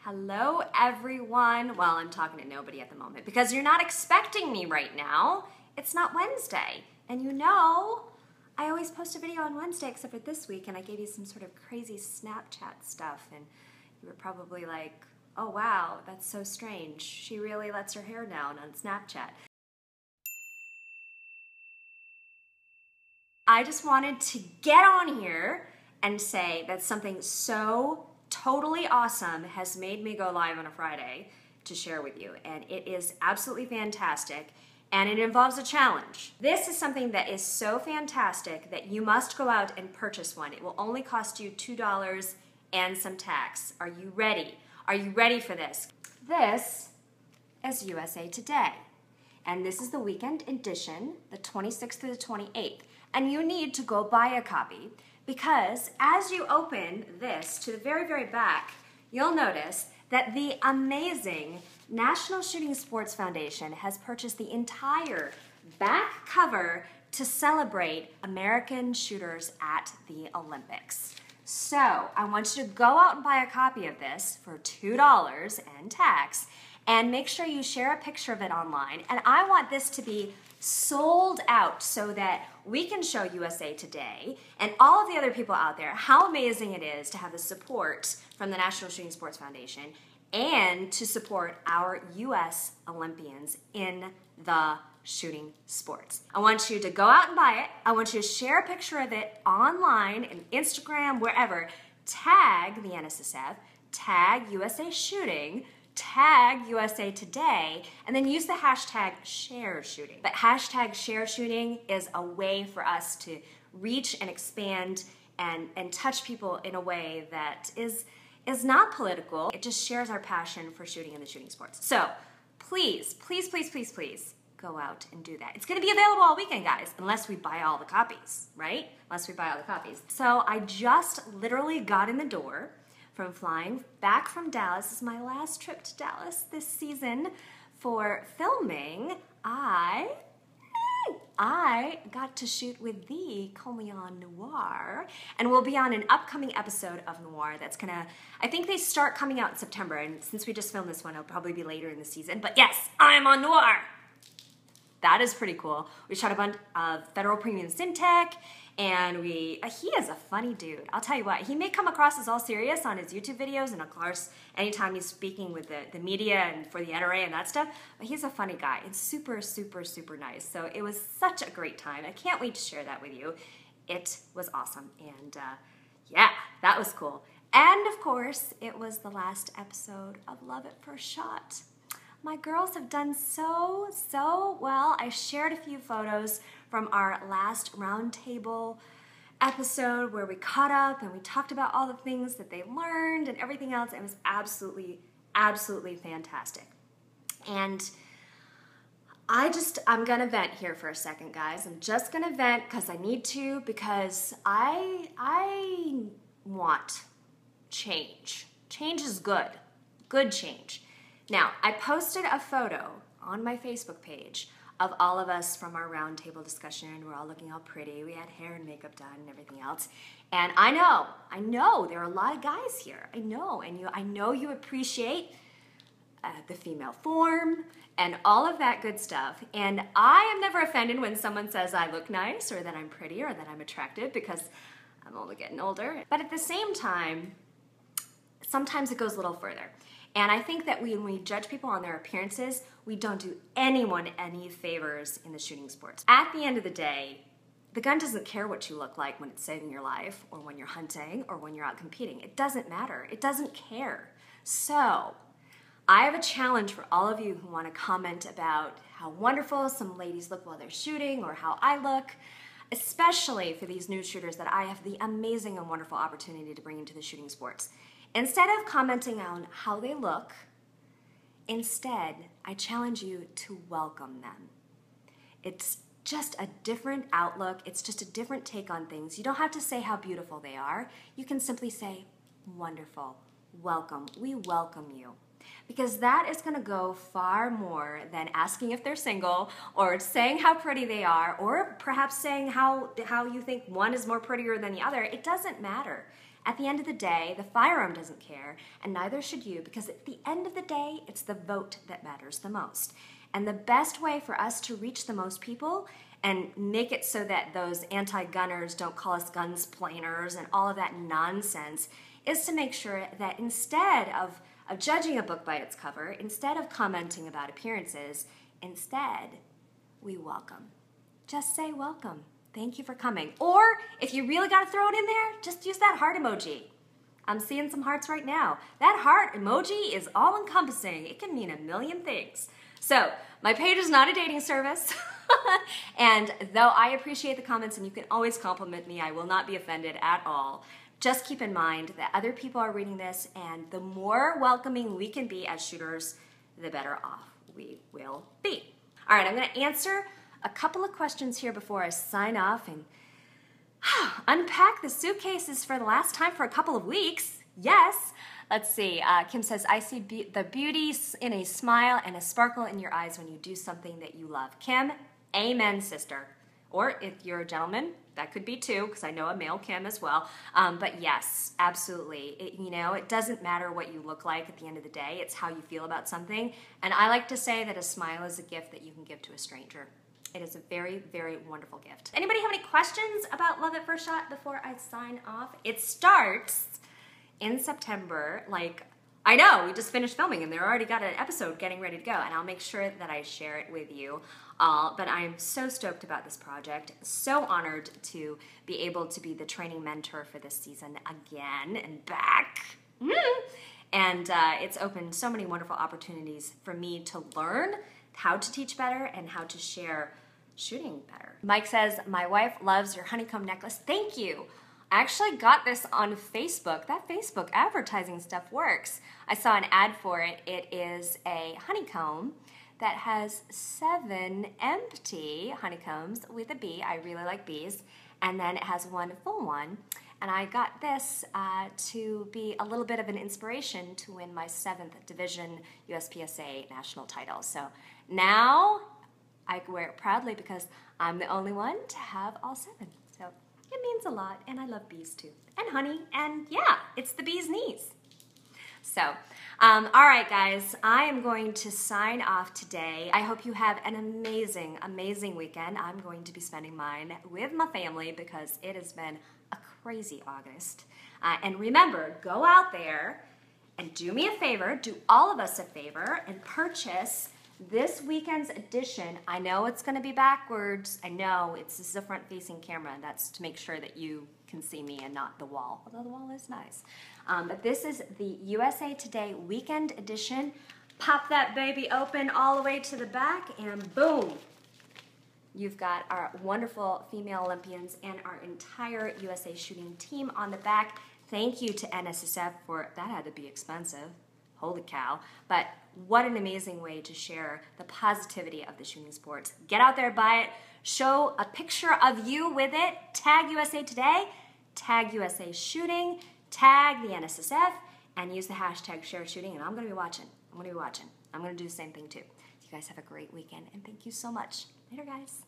Hello, everyone. Well, I'm talking to nobody at the moment because you're not expecting me right now. It's not Wednesday. And you know, I always post a video on Wednesday except for this week, and I gave you some sort of crazy Snapchat stuff, and you were probably like, oh wow, that's so strange. She really lets her hair down on Snapchat. I just wanted to get on here and say that something so totally awesome has made me go live on a Friday to share with you, and it is absolutely fantastic, and it involves a challenge. This is something that is so fantastic that you must go out and purchase one. It will only cost you $2 and some tax. Are you ready? Are you ready for this? This is USA Today, and this is the weekend edition, the 26th through the 28th, and you need to go buy a copy, because as you open this to the very, very back, you'll notice that the amazing National Shooting Sports Foundation has purchased the entire back cover to celebrate American shooters at the Olympics. So I want you to go out and buy a copy of this for $2 and tax, and make sure you share a picture of it online. And I want this to be sold out so that we can show USA Today and all of the other people out there how amazing it is to have the support from the National Shooting Sports Foundation and to support our US Olympians in the shooting sports. I want you to go out and buy it. I want you to share a picture of it online, in Instagram, wherever. Tag the NSSF, tag USA Shooting, tag USA Today, and then use the hashtag #ShareShooting. But hashtag #ShareShooting is a way for us to reach and expand and touch people in a way that is not political. It just shares our passion for shooting and the shooting sports. So please, please, please, please, please go out and do that. It's gonna be available all weekend, guys, unless we buy all the copies, right? Unless we buy all the copies. So I just literally got in the door from flying back from Dallas. This is my last trip to Dallas this season for filming. I got to shoot with the Noir, and we'll be on an upcoming episode of Noir that's gonna, I think they start coming out in September, and since we just filmed this one, it'll probably be later in the season, but yes, I'm on Noir. That is pretty cool. We shot a bunch of Federal Premium Syntech, and he is a funny dude. I'll tell you what, he may come across as all serious on his YouTube videos, and of course, anytime he's speaking with the media and for the NRA and that stuff, but he's a funny guy. It's super, super, super nice. So it was such a great time. I can't wait to share that with you. It was awesome, and yeah, that was cool. And of course, it was the last episode of Love at First Shot. My girls have done so well. I shared a few photos from our last roundtable episode where we caught up and we talked about all the things that they learned and everything else. It was absolutely, absolutely fantastic. And I'm gonna vent here for a second, guys. I'm just gonna vent because I need to, because I want change. Change is good. Good change. Now, I posted a photo on my Facebook page of all of us from our roundtable discussion. We're all looking all pretty. We had hair and makeup done and everything else. And I know there are a lot of guys here. I know, and I know you appreciate the female form and all of that good stuff. And I am never offended when someone says I look nice or that I'm pretty or that I'm attractive, because I'm only getting older. But at the same time, sometimes it goes a little further. And I think that when we judge people on their appearances, we don't do anyone any favors in the shooting sports. At the end of the day, the gun doesn't care what you look like when it's saving your life, or when you're hunting, or when you're out competing. It doesn't matter. It doesn't care. So I have a challenge for all of you who want to comment about how wonderful some ladies look while they're shooting, or how I look, especially for these new shooters that I have the amazing and wonderful opportunity to bring into the shooting sports. Instead of commenting on how they look, instead, I challenge you to welcome them. It's just a different outlook. It's just a different take on things. You don't have to say how beautiful they are. You can simply say, wonderful, welcome, we welcome you. Because that is gonna go far more than asking if they're single, or saying how pretty they are, or perhaps saying how you think one is more prettier than the other. It doesn't matter. At the end of the day, the firearm doesn't care, and neither should you, because at the end of the day, it's the vote that matters the most. And the best way for us to reach the most people and make it so that those anti-gunners don't call us gunsplainers and all of that nonsense is to make sure that instead of judging a book by its cover, instead of commenting about appearances, instead we welcome. Just say welcome. Thank you for coming. Or if you really got to throw it in there, just use that heart emoji. I'm seeing some hearts right now. That heart emoji is all-encompassing. It can mean a million things. So, my page is not a dating service. And though I appreciate the comments and you can always compliment me, I will not be offended at all. Just keep in mind that other people are reading this, and the more welcoming we can be as shooters, the better off we will be. All right, I'm going to answer a couple of questions here before I sign off and unpack the suitcases for the last time for a couple of weeks. Yes. Let's see. Kim says, I see the beauty in a smile and a sparkle in your eyes when you do something that you love. Kim, amen, sister. Or if you're a gentleman, that could be too, because I know a male Kim as well. But yes, absolutely. It doesn't matter what you look like at the end of the day. It's how you feel about something. And I like to say that a smile is a gift that you can give to a stranger. It is a very, very wonderful gift. Anybody have any questions about Love at First Shot before I sign off? It starts in September. I know, we just finished filming and they're already got an episode getting ready to go, and I'll make sure that I share it with you. But I'm so stoked about this project, so honored to be able to be the training mentor for this season again and back. And it's opened so many wonderful opportunities for me to learn how to teach better and how to share shooting better. Mike says, my wife loves your honeycomb necklace. Thank you. I actually got this on Facebook. That Facebook advertising stuff works. I saw an ad for it. It is a honeycomb that has 7 empty honeycombs with a bee. I really like bees. And then it has 1 full one. And I got this to be a little bit of an inspiration to win my 7th Division USPSA national title. So now I wear it proudly because I'm the only one to have all 7. So it means a lot, and I love bees too. And honey, and yeah, it's the bee's knees. So, all right, guys, I am going to sign off today. I hope you have an amazing, amazing weekend. I'm going to be spending mine with my family because it has been a crazy August. And remember, go out there and do me a favor, do all of us a favor, and purchase this weekend's edition. I know it's going to be backwards. I know this is a front-facing camera, and that's to make sure that you can see me and not the wall, although the wall is nice. But this is the USA Today Weekend Edition. Pop that baby open all the way to the back, and boom! You've got our wonderful female Olympians and our entire USA shooting team on the back. Thank you to NSSF for, that had to be expensive. Holy cow. But what an amazing way to share the positivity of the shooting sports. Get out there, buy it, show a picture of you with it, tag USA Today, tag USA Shooting, tag the NSSF, and use the hashtag #ShareShooting, and I'm going to be watching. I'm going to do the same thing too. You guys have a great weekend, and thank you so much. Later, guys.